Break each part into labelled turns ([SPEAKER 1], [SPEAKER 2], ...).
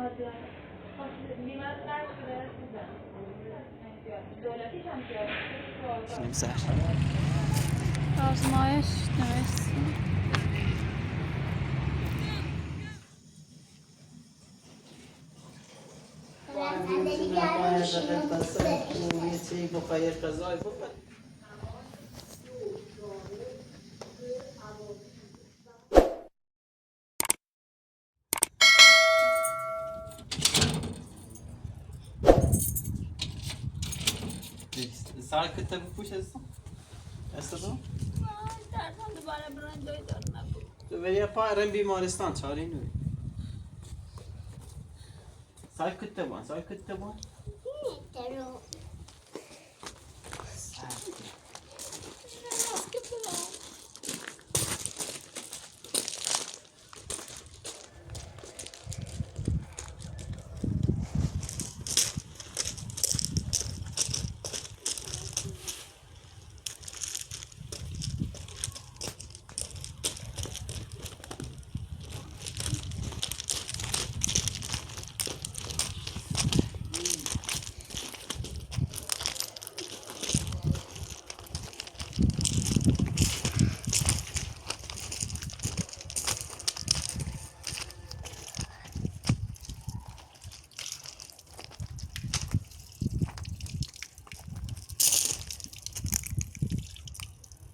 [SPEAKER 1] نمی‌ذاره.
[SPEAKER 2] آزمایش نوشتیم.
[SPEAKER 1] سال كنت بفوش هسه؟ هسه تو؟
[SPEAKER 2] دردم دوباره برندوی دارم نبود.
[SPEAKER 1] تو بری پایرم بیمارستان چاری نوی. سال كنت بان سال كنت بان.
[SPEAKER 3] ترو.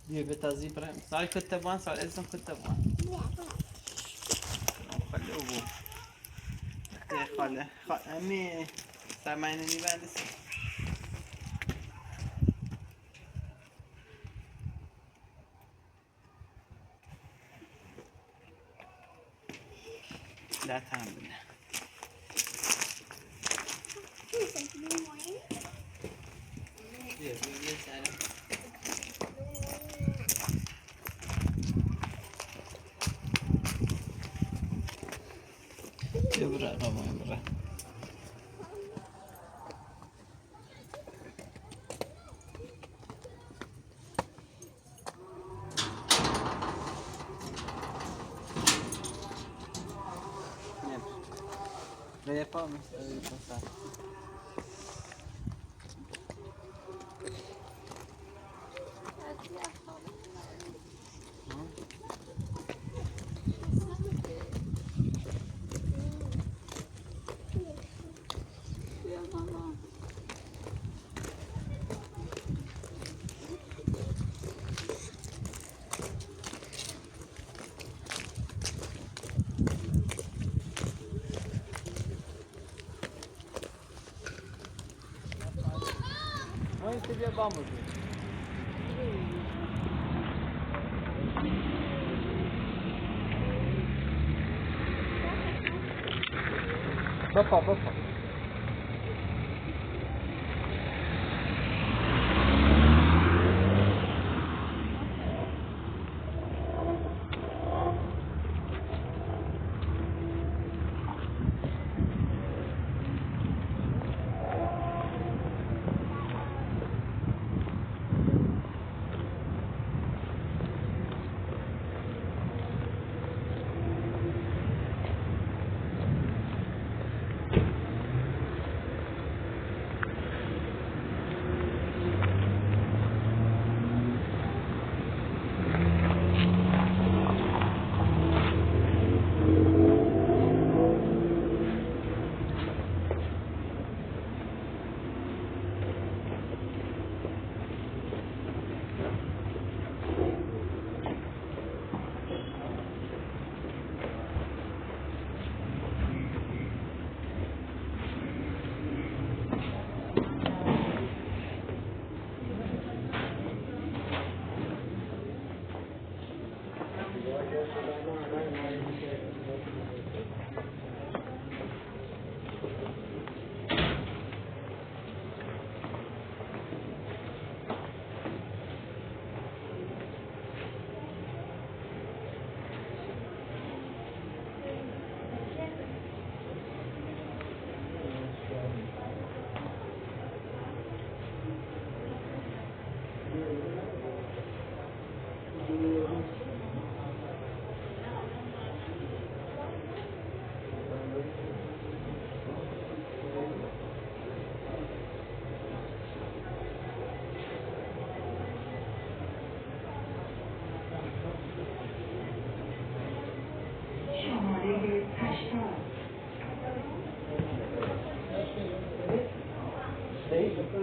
[SPEAKER 1] بیا بتازی برم. سال كنت بان سال ازم كنت بان. خاله ابو. خاله أمي سامعيني بعد. لا تعمل. برا بابا برا. Veja palmas, aí passar. Onde você vê vamos? Bapa, bapa.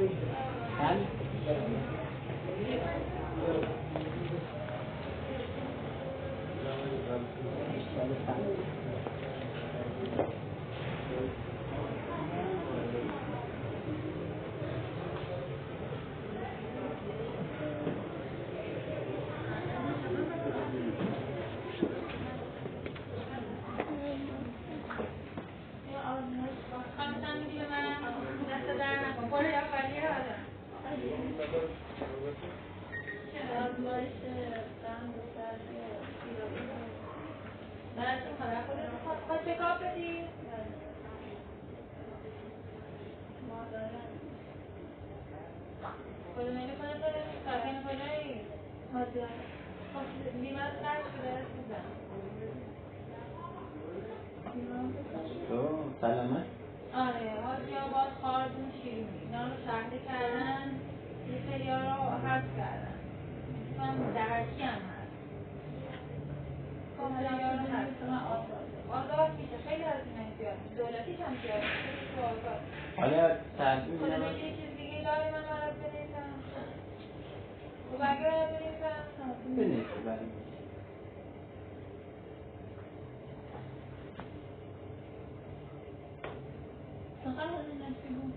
[SPEAKER 1] بله. سلامت.
[SPEAKER 3] آره آسیا باز خاردون شیرینی اینا رو شهده کردن یه سریا رو حذف کردن من درکی هم هست سریا رو حذف کردن آزاد میشه خیلی از این زیاد دولتیش هم زیاد خیلی تو آزاد
[SPEAKER 1] حالا تحصیل
[SPEAKER 3] خدا
[SPEAKER 1] می‌کنم.
[SPEAKER 3] یه چیز دیگه داری من برات بنویسم و بگه برات بنویسم
[SPEAKER 1] بنویسی برام.
[SPEAKER 3] فقط از این نفسی بود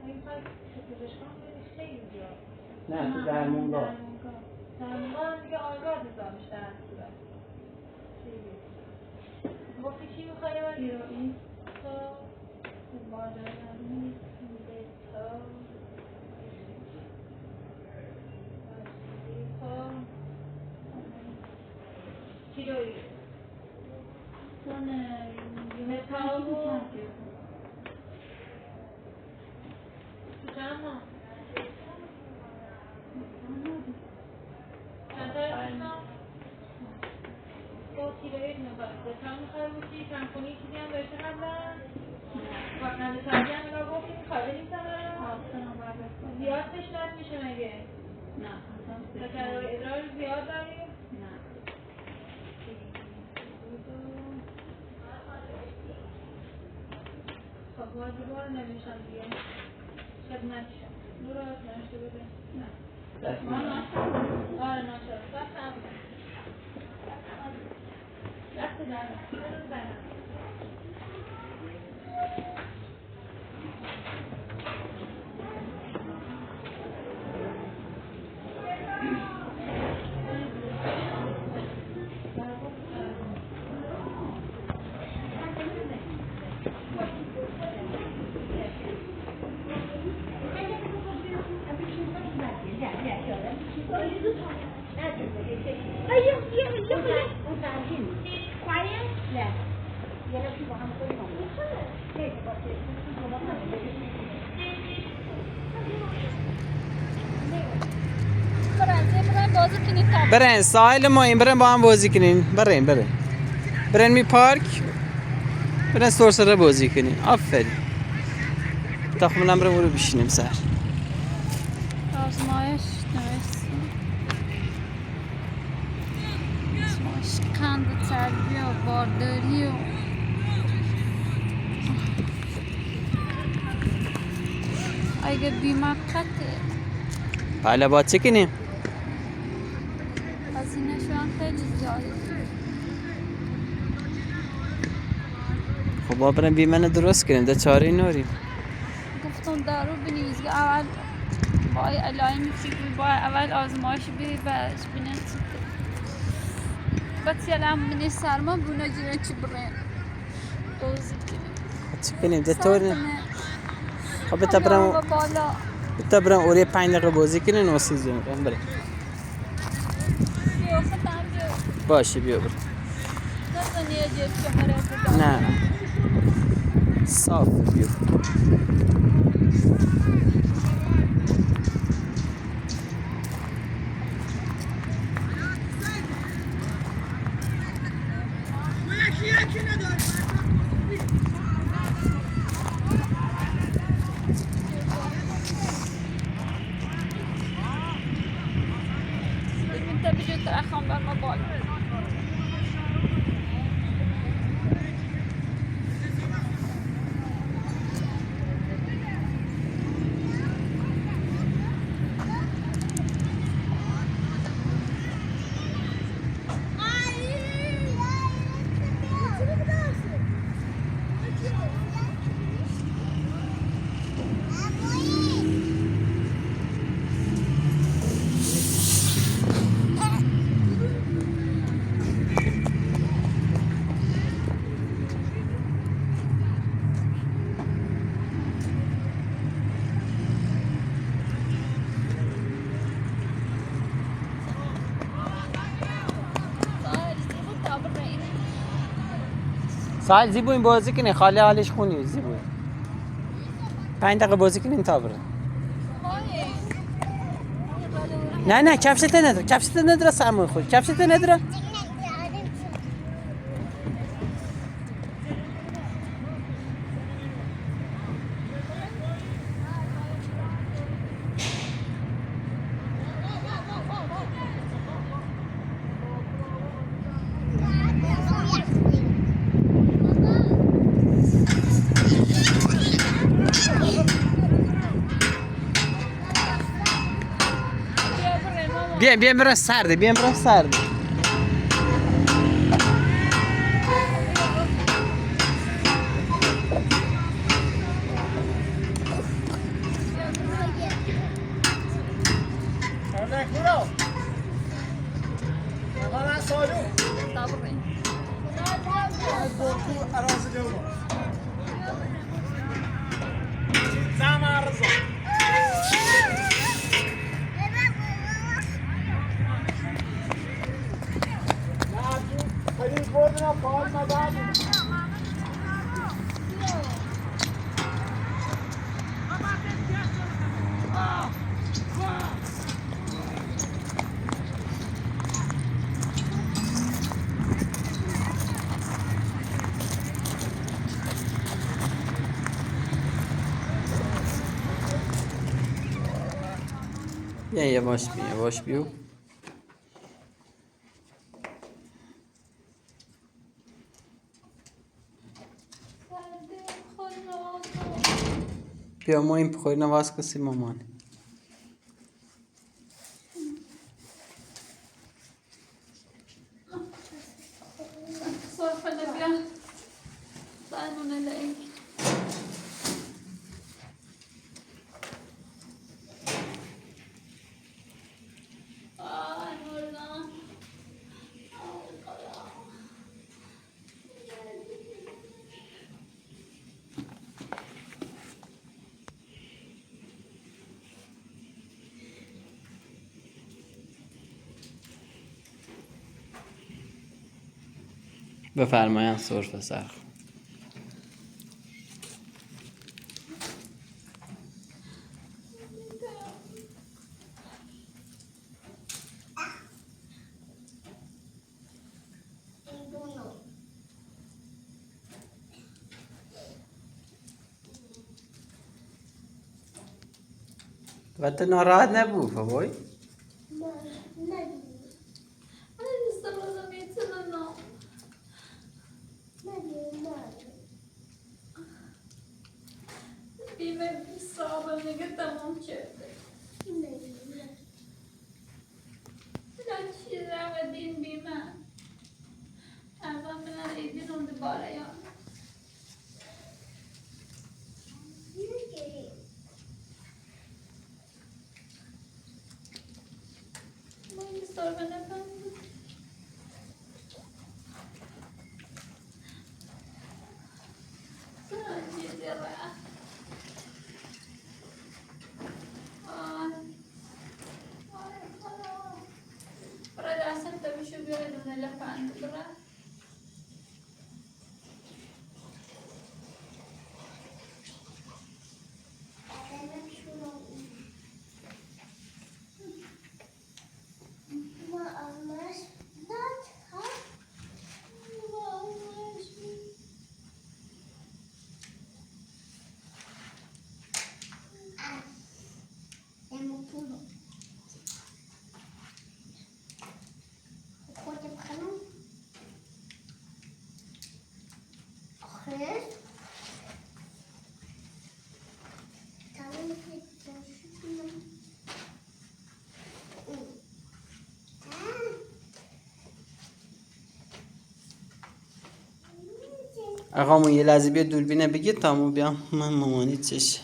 [SPEAKER 3] این خواهی که پزشکان خیلی زیاد
[SPEAKER 1] نه تو درمونگاه.
[SPEAKER 3] درمونگاه هم دیگه آزاد حساب میشه در صورت گفتی چی میخوایی من؟ هیروئین تو بالارمی بیتا هیروئین چون متا و تو چند ماه؟ چند تا هستم؟ تو تیروید میخواد بسیار میخواد بودی کمکنی چیزی هم داشته قبلا قبلا سردی هم اینا گفتی میخواد بنیسم زیاد تشنت میشه مگه؟
[SPEAKER 2] نه
[SPEAKER 3] تکرار ادرار زیاد داری؟
[SPEAKER 2] نه
[SPEAKER 3] خب باید بار نمیشم دیگه خدمت شم دو راست نشته بده نه
[SPEAKER 1] دست
[SPEAKER 3] ما
[SPEAKER 1] می‌زنم.
[SPEAKER 3] نشد آره نشد دست هم دست درم بزن برم
[SPEAKER 1] برین ساحل ما این برین با هم بازی کنین. برین می پارک برین سرسره بازی کنین. آفرین تا خب منم برو بشینیم سر
[SPEAKER 2] آزمایش نوشتیم آزمایش قند چربی و بارداری و اگه بیمقته
[SPEAKER 1] حالا با چه کنیم؟
[SPEAKER 2] هزینه‌ش هم خیلی زیاده
[SPEAKER 1] خب با بریم بیمه درست کنیم ده چاره نوریم.
[SPEAKER 2] گفتم دارو بنویس که اول باید علائم فکر باید اول آزمایش بری بعدش بنویسی بعد سلام بنویس سرما بونه جیره چی بریم دوزی
[SPEAKER 1] چه کنیم ده
[SPEAKER 2] کنیم
[SPEAKER 1] طور خب بتا برم اوری 5 دقیقه بازی کنین و 30 دقیقه بریم. باشه بیا بریم. نه صاف بیا.
[SPEAKER 2] انت بجي تأخم بالموبايل
[SPEAKER 1] سال زیبو این بازی کنی خالی حالش خونی زیبو 5 دقیقه بازی کنیم تا بره نه کفشت نداره سرمون خود کفشت نداره بیایم برای سرده یواش بیو بیا ما این پخوی نواز کسی مامان
[SPEAKER 2] صرف بیا سالمون لعی
[SPEAKER 1] بفرمایید سرفه سرخ و تو ناراحت نبود فوای آقا یه لحظه بیا دوربینه بگیر تا ما بیام من مامانی چش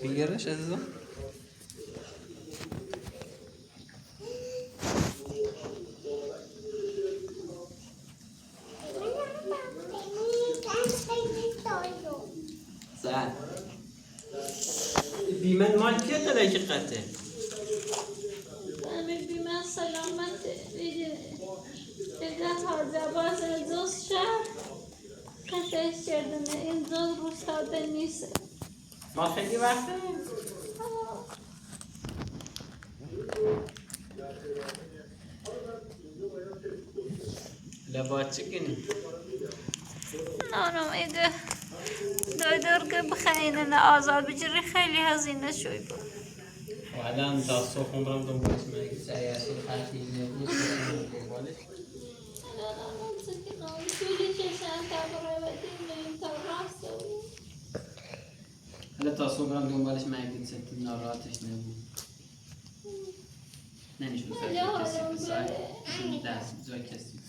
[SPEAKER 1] بگیرش عزیزم بیمن مال کیه داره که قطعه
[SPEAKER 2] لباس زوز شهر کتش کردنه این زوز رو ساده نیست
[SPEAKER 1] ما خیلی وقته لباس چی کنی؟
[SPEAKER 2] نانم ایده دایدار که بخینه نه آزاد بجری خیلی هزینه شوی بود
[SPEAKER 1] و الان تا صبح عمرم دنبالش میگه سیاسی خطی نبود دنبالش حالا تا صبح هم دنبالش میگه سنتی ناراحتش نبود نمیشه کسی بسای دست جای کسی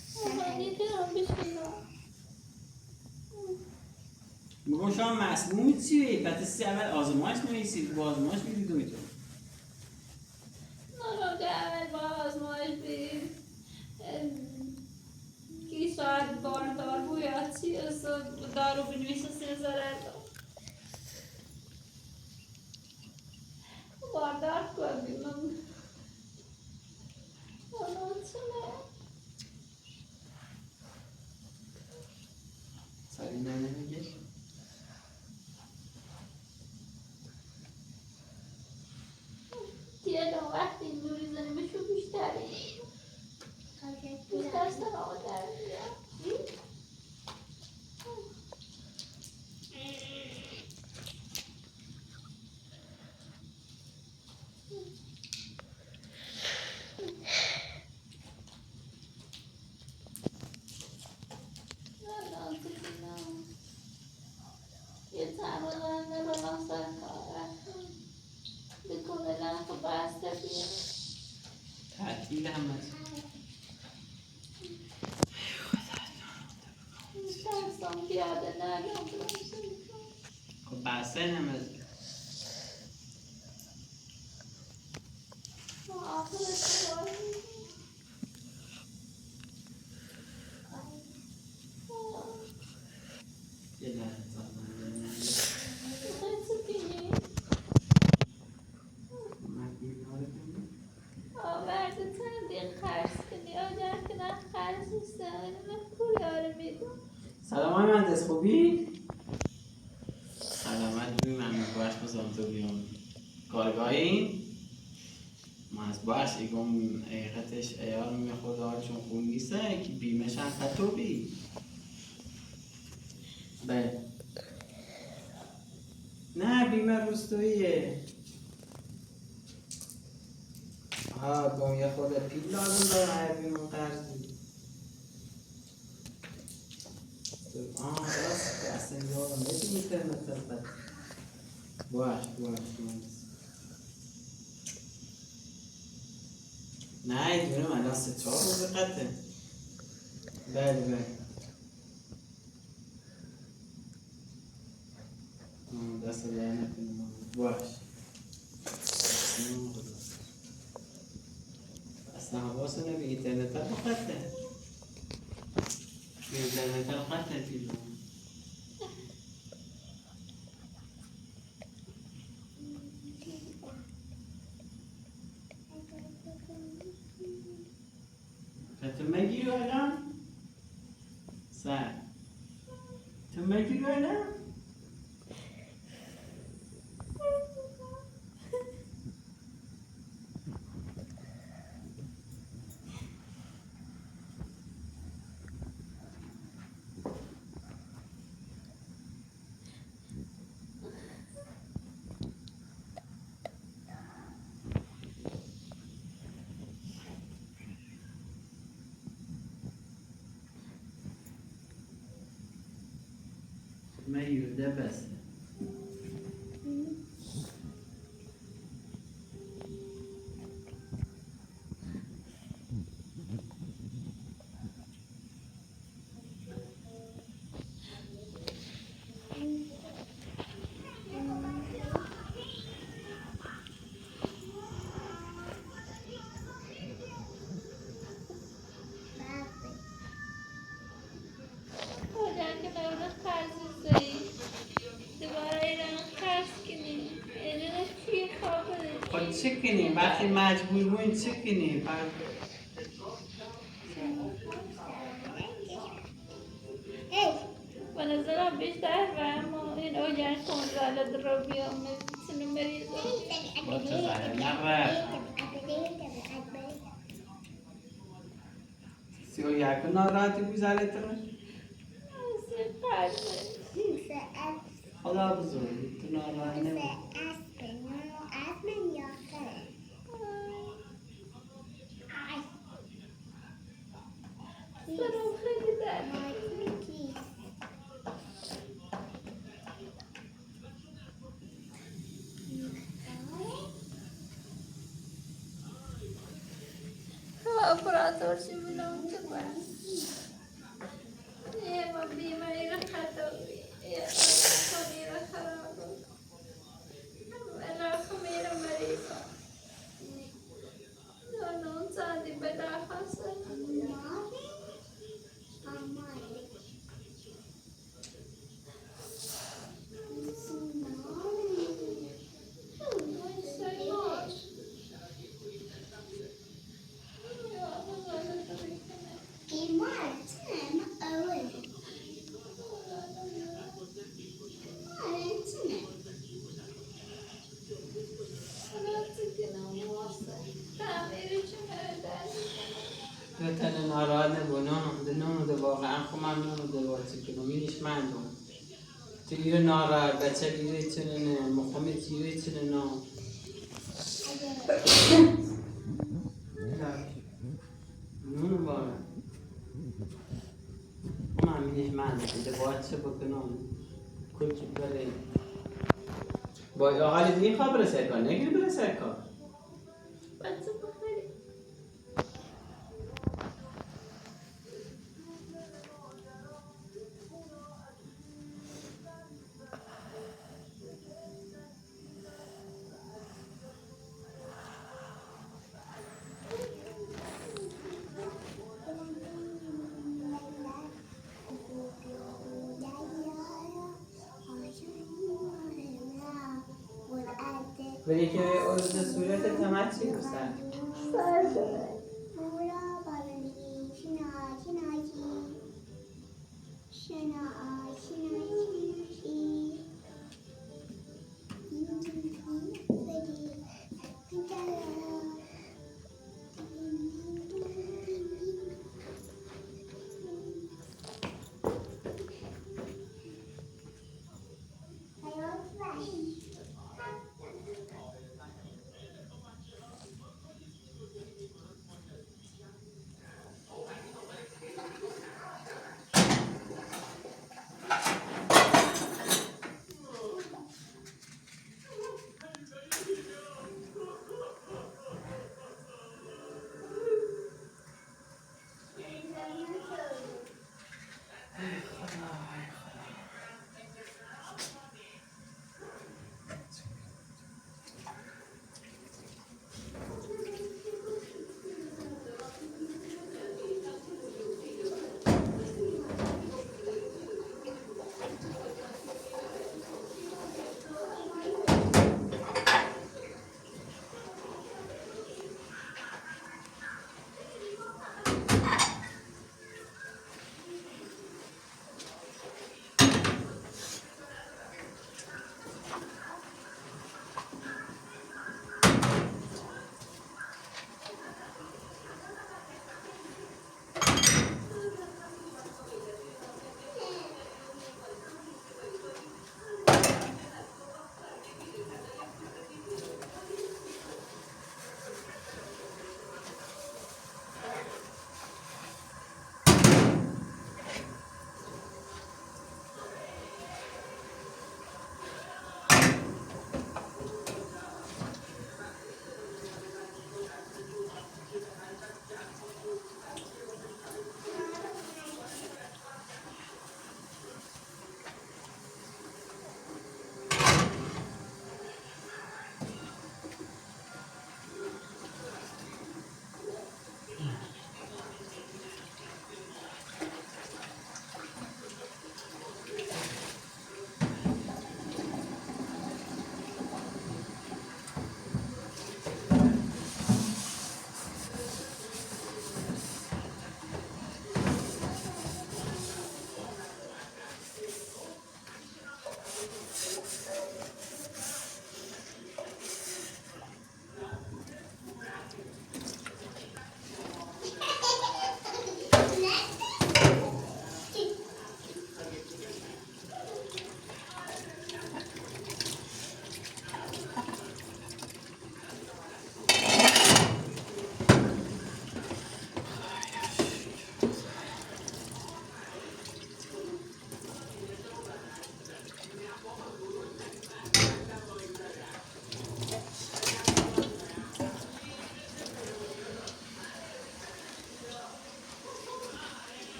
[SPEAKER 1] میگم شما مسمومی چیه؟ پس اول آزمایش نویسید با آزمایش میدید و میتون
[SPEAKER 2] اول با آزمایش برید کی ساعت باردار بوید چی از دارو بنویسه 3000 باردار کنیم من
[SPEAKER 1] سالی نمیگه
[SPEAKER 2] دیگه دو وقتی اینجوری زنیمشو بیشتری بیشتر سراغ در بیاد یه تعمل رو ناسر کاره بکنه لنفو بسته بیاد
[SPEAKER 1] تعطیل هم هست
[SPEAKER 2] ترسم پیاده نرم
[SPEAKER 1] خب بسته نمید
[SPEAKER 2] آخرش باری
[SPEAKER 1] یه لحظه
[SPEAKER 2] آورده تنبیه خرس کنی آجر که نه خرس نیستم من کوریاره میدون
[SPEAKER 1] سلام های مهندس خوبی؟ سلامت روی من باش بسام تو بیام کارگاهی؟ ما از باش ایگم حقیقتش ایار میخواد چون خون نیسته که بیمش هم خطوبی بله نه بیمه روستویه ها با یه خود پیل لازم داره هر بیمه قرضی راست اصلا یادم نمیدونی اینترنت البته باش نه دونه من الان 3-4 روز قطعه بله دست در نکنم باش اصلا حواسه نبی اینترنت ها قطعه اینترنت ها قطعه پیلون تو مگیری الان؟ سر تو مگیری الان؟ مگیری ده بسته خود چه کنیم؟ وقتی مجبور بودیم چه کنیم؟
[SPEAKER 2] نظرم بیشتر و اما این اوجر کن زالد رو بیام سنو مریض
[SPEAKER 1] سی و یک ناراحتی گذاره تره خدا بزرگی تو ناراحت نبود
[SPEAKER 2] سنو خیلی درد اپراتور چی بودم چه کنم یه ما بیماری را خطا یه خونی را خراب انا خمیر مریضا دانون سادی بلا خاصه
[SPEAKER 1] تو تنه ناراحت نبود نونو ده واقعا خب من نونو ده وارد کنم اینیش من دون تو ایره ناراحت بچه ایره چنه نه مخمت ایره چنه نه نونو واقعا من اینیش من دون ده وارد چه بکنم کچی بره با آقای دیگه خواب برسه کار نگیری برسه کار
[SPEAKER 2] بچه بخیری
[SPEAKER 1] ولی که از صورت تمت چی بسن؟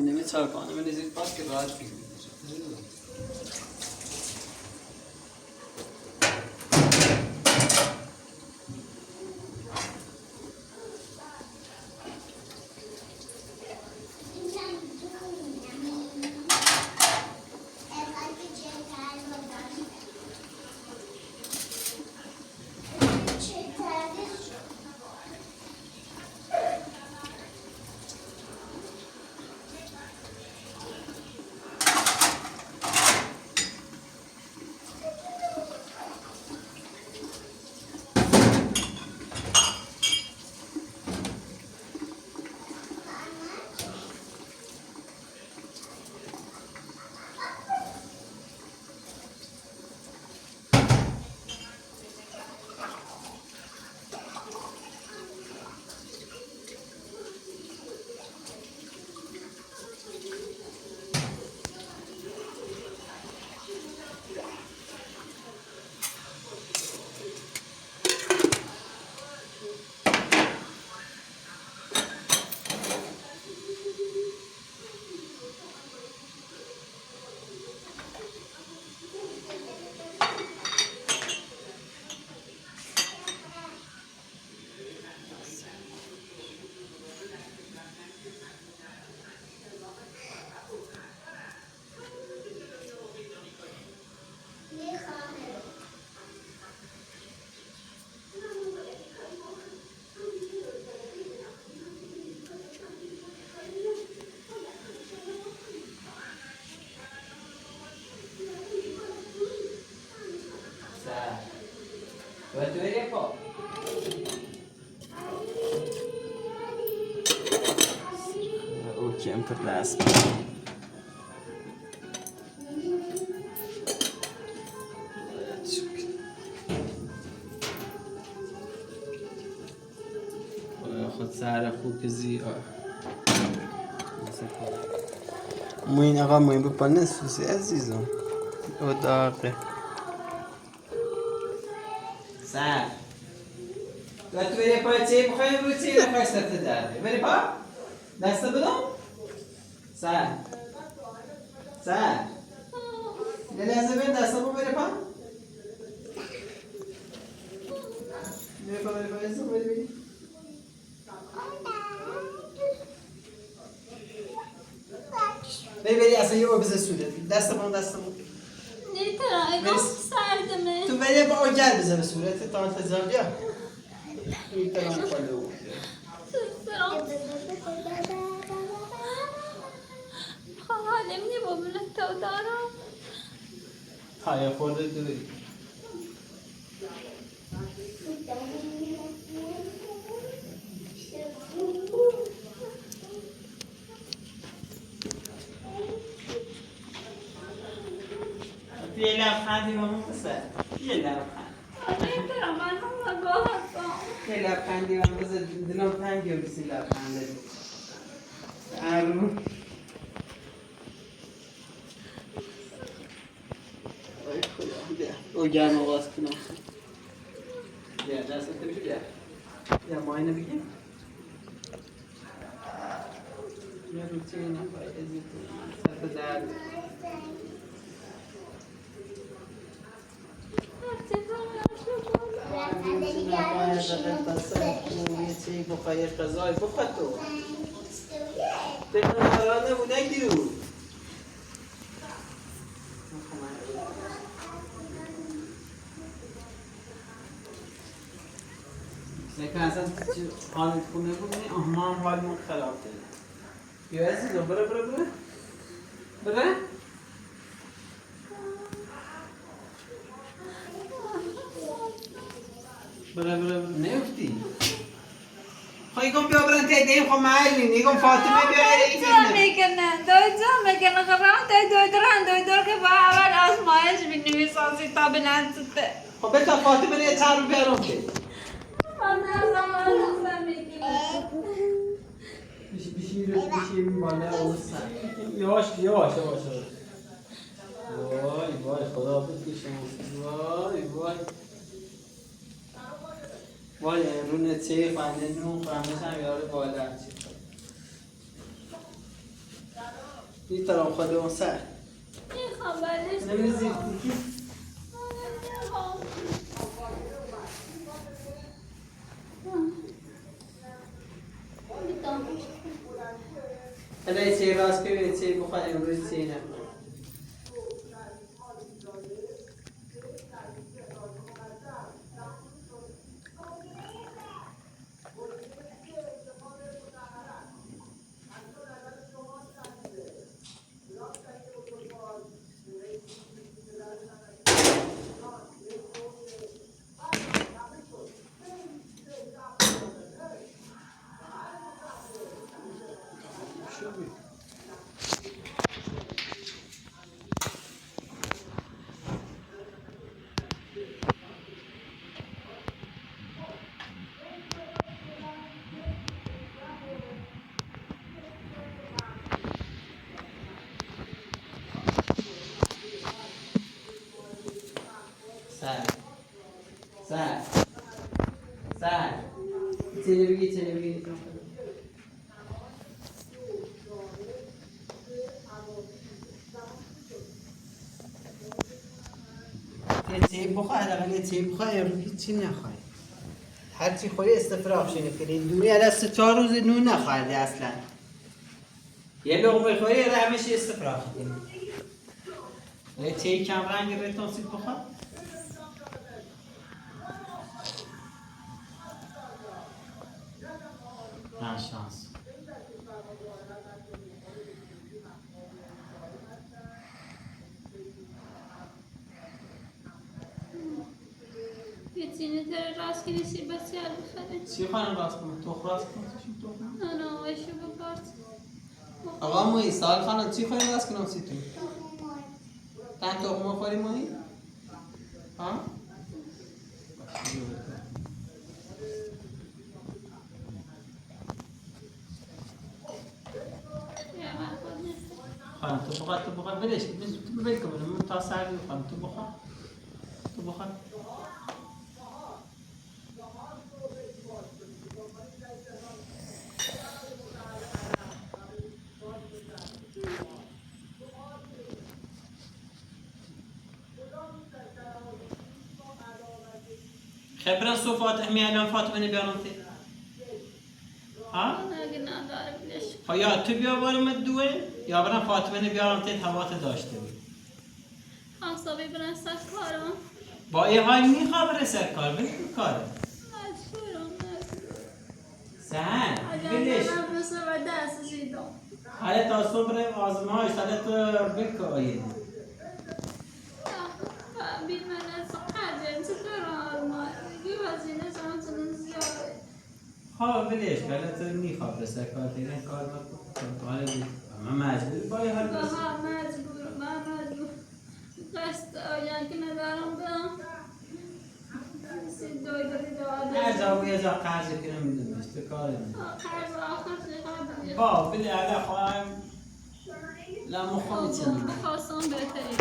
[SPEAKER 1] ماینه چارپانه من نزید پاس که راحت بگیرید. Vai tu vedere un po'. Occhio per l'aspa. خود سر خوب زی موین آقا موین بپنه سوسی عزیزم او داغه سر و تو بری پای چه بخوای رو چه نخوای سرت درده بری پا دست بدم سر یه لحظه بری دست بدم بری پا بری بری اصلا یه بزن صورت دست بدم
[SPEAKER 2] نیترا ایگم سردمه
[SPEAKER 1] تو بری با آگر بزن به صورت تا انتظار بیا نیترا مقالو
[SPEAKER 2] حالم نی با من تو دارم
[SPEAKER 1] های خورده دوری یه لبخندی مامون بسر یه لبخند
[SPEAKER 2] نیترا من هم نگاه هستم
[SPEAKER 1] یه لبخندی مامون بسر دلم تنگی و بسی لبخنده ارون ای خدا بیا او گرم آغاز کنم بیا دستت بیا بیا ماینه بگیم بیا رو چه نفای ازیتون سرت درد چی بخوای غذای بخور تو تکنو قرار نبود نگیرو سکن اصلا حالت خونه بود ما هم حالمون خراب شده بیا عزیزم بره نیفتی خواهی کن بیا برن تیدیم خو محلی نیگم فاطمه بیا
[SPEAKER 2] دوی میکنه خرام دوی دور که با اول آزمایش بنویسازی تا بلنسته
[SPEAKER 1] خب بتا فاطمه نه چند رو بیارم که بشیر بالا اولسن یواش وای خدا بکشم وای رونه چه خانه نون خامش هم یاره بالا چی میترم خودمون سر
[SPEAKER 2] میخوام بلش
[SPEAKER 1] نمیزی دیگه حالا چی راست ببینید چی بخواد امروز چی نه سر چیزی بگی چی بخواه حداقل چی بخواه امروز چی نخواهی هر چی خوری استفراغ شنه کنی دوری از 3-4 روز نون نخواهدی اصلا یه لقمه خوری همشه استفراغ کنی یه چی کم رنگ ریتون سید بخواه نه شانس
[SPEAKER 2] یه تر راست کنی سی بسیار بخره
[SPEAKER 1] چی خواهیم راست کنم؟ تو راست کنم؟
[SPEAKER 2] نه وشو بپرس
[SPEAKER 1] آقا مویی سال خانم چی خواهیم راست کنم سی تو؟ تن تخمه خوری مویی؟ ها؟ خانم تو بخواه بدش تو بید کنم من تا سر بید خانم تو بخواه خبرن سو فاطمه الان فاطمه بیانم تی ها؟
[SPEAKER 2] اگه نداره بلش
[SPEAKER 1] خب یا تو بیا بارم دوه یا برم فاطمه بیارم تی هوات داشته بود
[SPEAKER 2] حسابی برن سر کارم
[SPEAKER 1] با یه های میخواه بره سر کار بره کاره
[SPEAKER 2] مجبورم
[SPEAKER 1] سهن
[SPEAKER 2] اگر من بسه و دست شیدم
[SPEAKER 1] حالا تا صبح آزمایش حالا تو بکن آید
[SPEAKER 2] بی من از قدر چطور آرمان دیگه وزینه چنان زیاده
[SPEAKER 1] خواه بلش حالا تو میخواه بره سر کار دیگه کار نکن تو حالا بید من مجبور با یه حال بسه
[SPEAKER 2] مجبور قصد آیان که ندارم برم
[SPEAKER 1] هر جا و یه جا قرض کنم میدونش تو کار نمیدونش
[SPEAKER 2] قرض آخر شده
[SPEAKER 1] با بله حالا خواهم لما خواهی چه میدونم
[SPEAKER 2] خواستم بهتری